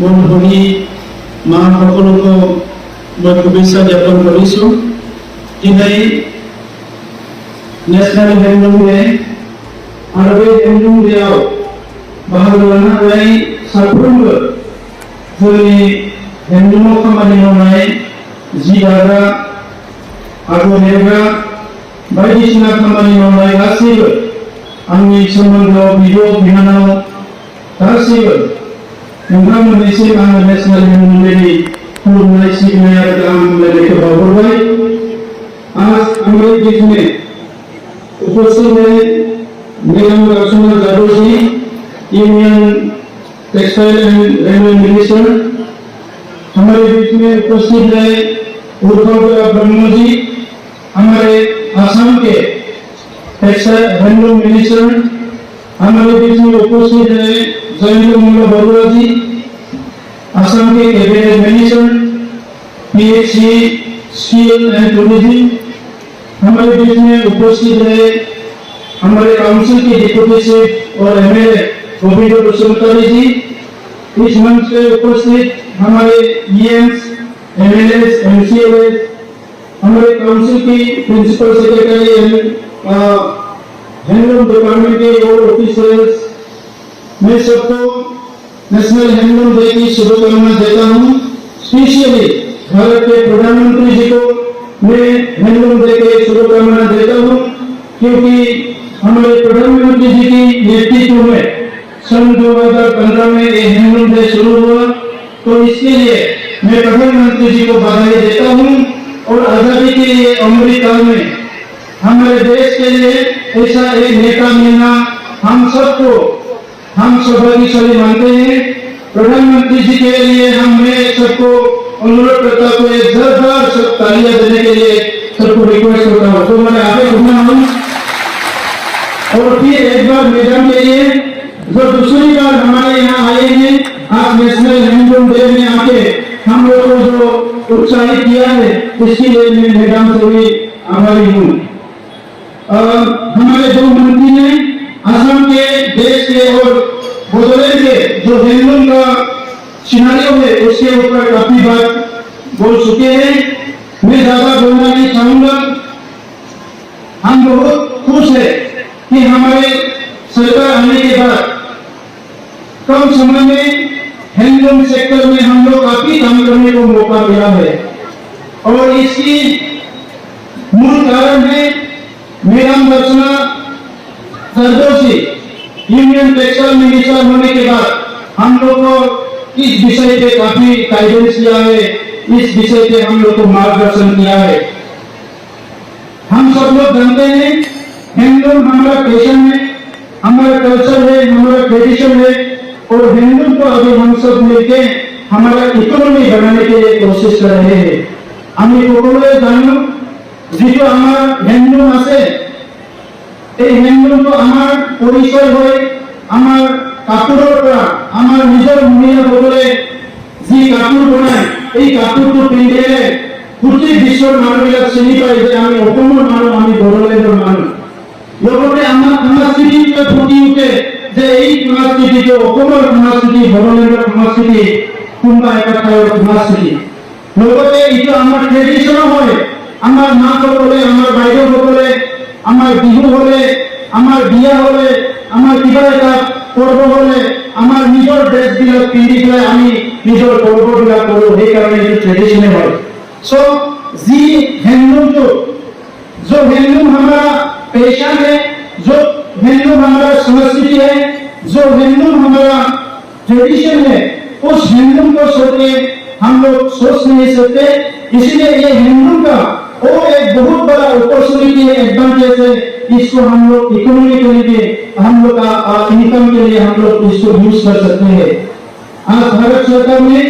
বন্ধুনী মা সকলকো মই শুভেচ্ছা জ্ঞাপন কৰিছোঁ। দিনাই नेशनल हैंडलूम डे और बे हैंडलूम डेआव बाहागो लानानै साफ्रोमबो जोंनि हैंडलूमाव खामानि मावनाय जि दाग्रा आगर एरग्रा बायदिसिना खामानि मावनाय गासैबो आंनि सोमोन्दोआव बिब' बिनानाव गासैबो नोंथांमोननिसिम आङो नेशनल हैंडलूम डेनि खुलुमनाय सिबिनाय आरो गाहाम हामलायनायखौ बावहरबाय। आज हमारे बीच में उपस्थित है Neelam Rachna Jadhav ji, union textile and railway minister. हमारे बीच में उपस्थित है उर्फा ब्रह्म जी, हमारे आसाम के टेक्सटाइल हैंडलूम मिनिस्टर। हमारे बीच में उपस्थित है जयंत मुल्ला बरुआ जी, आसाम के cabinet minister PHE skill and tourism. हमारे बीच में उपस्थित है हमारे काउंसिल के डिप्टी चीफ और एमएलए गोविंद बसुमतारी जी। इस मंच पे उपस्थित हमारे ईएम्स, एमएलएस, एमसीएलएस, हमारे काउंसिल की प्रिंसिपल सेक्रेटरी हैंडलूम डिपार्टमेंट के और ऑफिसर्स, मैं सबको नेशनल हैंडलूम डे की शुभकामना देता हूँ। स्पेशली भारत के प्रधानमंत्री जी को मैं हैंडलूम डे के शुभकामना देता हूँ, क्योंकि हमारे प्रधानमंत्री जी की नेतृत्व में सन 2015 में ये हैंडलूम डे शुरू हुआ। तो इसके लिए मैं प्रधानमंत्री जी को बधाई देता हूँ। और आजादी के लिए अमृत काल में हमारे देश के लिए ऐसा एक नेता मिलना हम सौभाग्यशाली मानते हैं। प्रधानमंत्री जी के लिए मैं सबको अनुरोध करता हूँ, एक जोरदार सब तालियां देने के लिए सबको रिक्वेस्ट करता हूँ। तो मैं आगे घूमना हूँ और फिर एक बार मैडम के लिए जो दूसरी बार हमारे यहाँ आए हैं, आज नेशनल हैंडलूम डे में आके हम लोग को जो उत्साहित किया है, इसके लिए मैं मैडम से भी आभारी हूँ। हमारे जो मंत्री हैं असम के, देश के और बोडोलैंड के जो हैंडलूम का सिनेरियो है उसके ऊपर काफी बात बोल चुके हैं। मैं ज्यादा बोलना नहीं चाहूंगा। हम बहुत खुश है कि हमारे सरकार आने के बाद कम समय में हैंडलूम सेक्टर में हम लोग काफी काम करने को मौका मिला है। और इसकी मूल कारण है मैडम रचना Jadhav ji union textile minister होने के बाद हम लोग को इस विषय पे काफी गाइडेंस किया है, इस विषय पे हम लोग को मार्गदर्शन किया है। हम सब लोग जानते हैं हैंडलूम हमारा पैशन है, हमारा कल्चर है, हमारा ट्रेडिशन है। और हैंडलूम को अभी हम सब मिलके हमारा इकोनॉमी बनाने के लिए कोशिश कर रहे हैं। আমি সকলে জানো যেটো আমার হ্যান্ডলুম আছে, এই হ্যান্ডলুমটো আমার পরিচয় হয় আমার কাপড়ৰ পৰা। আমাৰ নিজৰ মহিলাসকলে যি কাপোৰ বনায় এই কাপোৰটো পিন্ধিলে গোটেই বিশ্বৰ মানুহবিলাক চিনি পায় যে আমি অসমৰ মানুহ, আমি বড়োলেণ্ডৰ মানুহ। লগতে আমাৰ সংস্কৃতিটো ফুটি উঠে যে এই সংস্কৃতিটো অসমৰ সংস্কৃতি, বড়োলেণ্ডৰ সংস্কৃতি, কোনোবা এটা ঠাইৰ সংস্কৃতি। লগতে এইটো আমাৰ ট্ৰেডিশ্যনো হয়। আমাৰ মাসকলে, আমাৰ বাইদেউসকলে, আমাৰ বিহু হলে, আমাৰ বিয়া হলে, আমাৰ কিবা এটা পৰ্ব হলে আমাৰ নিজৰ ড্ৰেছবিলাক পিন্ধি পেলাই আমি নিজৰ পৰ্ববিলাক কৰোঁ। সেইকাৰণে এইটো ট্ৰেডিশ্যনেল হয়। सो जी हैंडलूम जो हैंडलूम हमारा पैशन है, जो हैंडलूम हमारा संस्कृति है, जो हैंडलूम हमारा ट्रेडिशन है, उस हैंडलूम को छोड़ के हम लोग सोच नहीं सकते। इसलिए ये हैंडलूम का वो एक बहुत बड़ा अपॉर्चुनिटी है, एडवांटेज है। इसको हम लोग इकोनॉमी के लिए, हम लोग का इनकम के लिए हम लोग इसको यूज कर सकते हैं। आज भारत सरकार में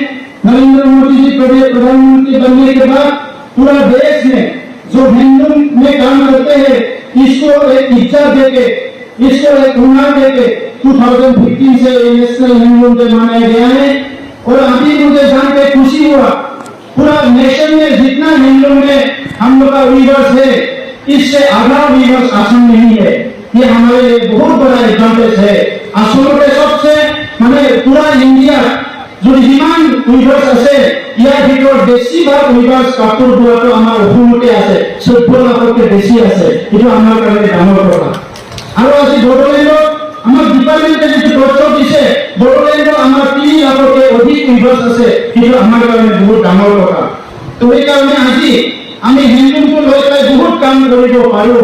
नरेंद्र मोदी जी प्रधानमंत्री बनने के बाद पूरा देश में जो हैंडलूम में काम करते हैं इसको एक इज्जत देके, इसको एक हुनर देके 2015 से नेशनल हैंडलूम डे मनाया गया है। और अभी मुझे जान के खुशी हुआ पूरा नेशन में जितना हैंडलूम में हम लोग का वीवर्स है, इससे आधा वीवर्स असम नहीं है। ये हमारे लिए बहुत बड़ा एडवांटेज है। असम के सबसे माने पूरा इंडिया উইভাৰ্ছ আছে ইয়াৰ ভিতৰত বেছিভাগ উইভাৰ্ছ কাপোৰ বোৱাটো আমাৰ অসমতে আছে 14 লাখতকৈ বেছি আছে এইটো আমাৰ কাৰণে ডাঙৰ কথা আৰু আজি বড়োলেণ্ডত আমাৰ ডিপাৰ্টমেণ্টে যিটো তথ্য দিছে বড়োলেণ্ডত আমাৰ 3 লাখতকৈ অধিক উইভাৰ্ছ আছে এইটো আমাৰ কাৰণে বহুত ডাঙৰ কথা তো সেইকাৰণে আজি আমি হেণ্ডলুমটো লৈ পেলাই বহুত কাম কৰিব পাৰোঁ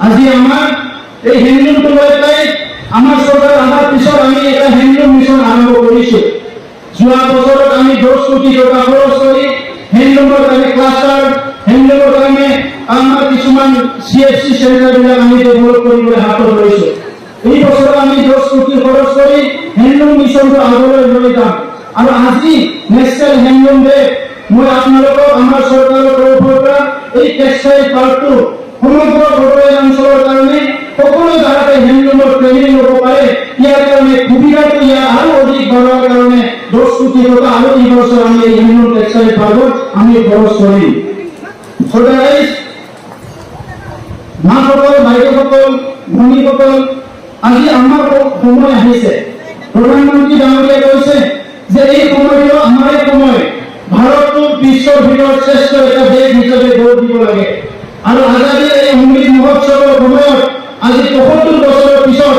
আজি আমাৰ এই হেণ্ডলুমটো লৈ পেলাই আমাৰ চৰকাৰ অহাৰ পিছত আমি এটা হেণ্ডলুম মিছন আৰম্ভ কৰিছোঁ যোৱা বছৰত আমি 10 কোটি টকা খৰচ কৰি হেণ্ডলুমৰ কাৰণে ক্লাষ্টাৰ হেণ্ডলুমৰ কাৰণে আমাৰ কিছুমান CFC চেণ্টাৰবিলাক আমি ডেভেলপ কৰিবলৈ হাতত লৈছোঁ এই বছৰ আমি 10 কোটি খৰচ কৰি হেণ্ডলুম মিছনটো আগলৈ লৈ যাম আৰু আজি নেশ্যনেল হেণ্ডলুম ডে মই আপোনালোকক আমাৰ চৰকাৰৰ তৰফৰ পৰা এই টেক্সটাইল পাৰ্কটো সমগ্ৰ বড়োলেণ্ড অঞ্চলৰ কাৰণে সকলো জাগাতে হেণ্ডলুমৰ ট্ৰেইনিং ল'ব পাৰে ইয়াৰ কাৰণে সুবিধাটো ইয়াৰ আৰু অধিক বঢ়োৱাৰ কাৰণে 10 কোটি টকা আৰু এই বছৰ আমি এই হেণ্ডলুম টেক্সটাইল পাৰ্কত আমি খৰচ কৰিম সদায় মাসকল বাইদেউসকল ভনীসকল আজি আমাৰ সময় আহিছে প্ৰধানমন্ত্ৰী ডাঙৰীয়াই কৈছে যে এই সময়টো আমাৰ সময় ভাৰতটো বিশ্বৰ ভিতৰত শ্ৰেষ্ঠ এটা দেশ হিচাপে গঢ় দিব লাগে আৰু আজাদীৰ এই অমৃত মহোৎসৱৰ সময়ত আজি ৭৫ বছৰৰ পিছত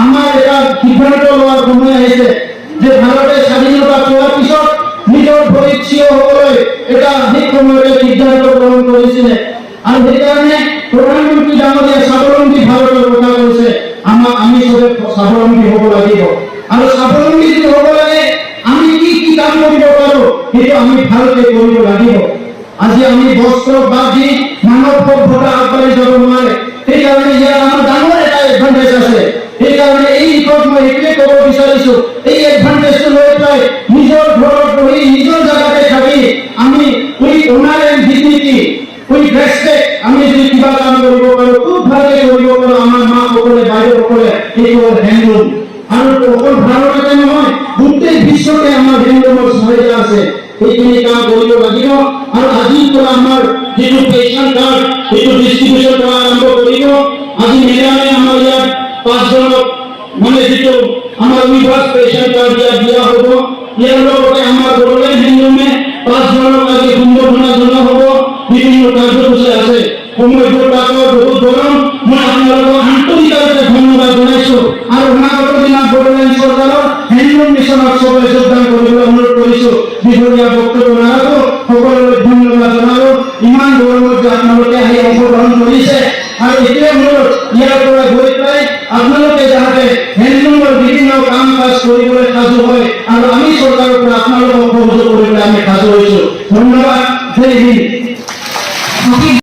আমাৰ এটা সিদ্ধান্ত লোৱাৰ সময় আহিছে যে ভাৰতে স্বাধীনতা পোৱাৰ পিছত নিজৰ ভৰিত থিয় হ'বলৈ এটা অধিক সময়তে সিদ্ধান্ত গ্ৰহণ কৰিছিলে আৰু সেইকাৰণে প্ৰধানমন্ত্ৰী ডাঙৰীয়াই স্বাৱলম্বী ভাৰতৰ কথা কৈছে আমি সবে স্বাৱলম্বী হ'ব লাগিব আৰু স্বাৱলম্বী যদি হ'ব লাগে আমি কি কাম কৰিব পাৰোঁ সেইটো আমি ভালকৈ কৰিব লাগিব আজি আমি বস্ত্ৰ বাদ দি মানৱ সভ্যতা আগবাঢ়ি যাব নোৱাৰে সেইকাৰণে ইয়াৰ আমাৰ ডাঙৰ এটা এডভান্টেজ আছে সেইকাৰণে এই দিশত মই এইটোৱে ক'ব বিচাৰিছোঁ এই এডভান্টেজটো লৈ পেলাই নিজৰ ঘৰত বহি নিজৰ জাগাতে থাকি আমি উইথ অনাৰ এণ্ড ডিগনিটি উইথ ৰেছপেক্ট আমি যদি কিবা কাম কৰিব পাৰোঁ খুব ভালকৈ কৰিব পাৰোঁ আমাৰ মাসকলে বাইদেউসকলে এইটো হেণ্ডলুম আৰু অকল ভাৰততে নহয় গোটেই বিশ্বতে আমাৰ হেণ্ডলুমৰ চাহিদা আছে এইখিনি কাম কৰিব লাগিব আৰু আজিৰ পৰা আমাৰ যিটো পেঞ্চন কাৰ্ড সেইটো ডিষ্ট্ৰিবিউচন কৰা আৰম্ভ কৰিব আজি মেডামে আমাৰ ইয়াত 5 জনক মানে যিটো আমাৰ উইভাৰ্ছ পেঞ্চন কাৰ্ড দিয়া হ'ব ইয়াৰ লগতে আমাৰ বড়োলেণ্ড হেণ্ডলুমে 5 জনক আজি সম্বৰ্ধনা জনোৱা হ'ব বিভিন্ন কাৰ্যসূচী আছে সময়বোৰ তাকৰ বহুত গৰম মই আপোনালোকক আন্তৰিকভাৱে ধন্যবাদ জনাইছোঁ আৰু অনাগত দিনত বড়োলেণ্ড চৰকাৰৰ হেণ্ডলুম মিছনত সবে যোগদান কৰিবলৈ অনুৰোধ কৰিছোঁ দীঘলীয়া বক্তব্য নাৰাখোঁ সকলোলৈ ধন্যবাদ জনালোঁ ইমান গৰমত যে আপোনালোকে আহি অংশগ্ৰহণ কৰিছে আৰু এইটোৱে অনুৰোধ ইয়াৰ পৰা গৈ পেলাই আপোনালোকে যাতে হেণ্ডলুমৰ বিভিন্ন কাম কাজ কৰিবলৈ সাজু হয় আৰু আমি চৰকাৰৰ পৰা আপোনালোকক সহযোগ কৰিবলৈ আমি সাজু হৈছোঁ ধন্যবাদ জয় হিন্দ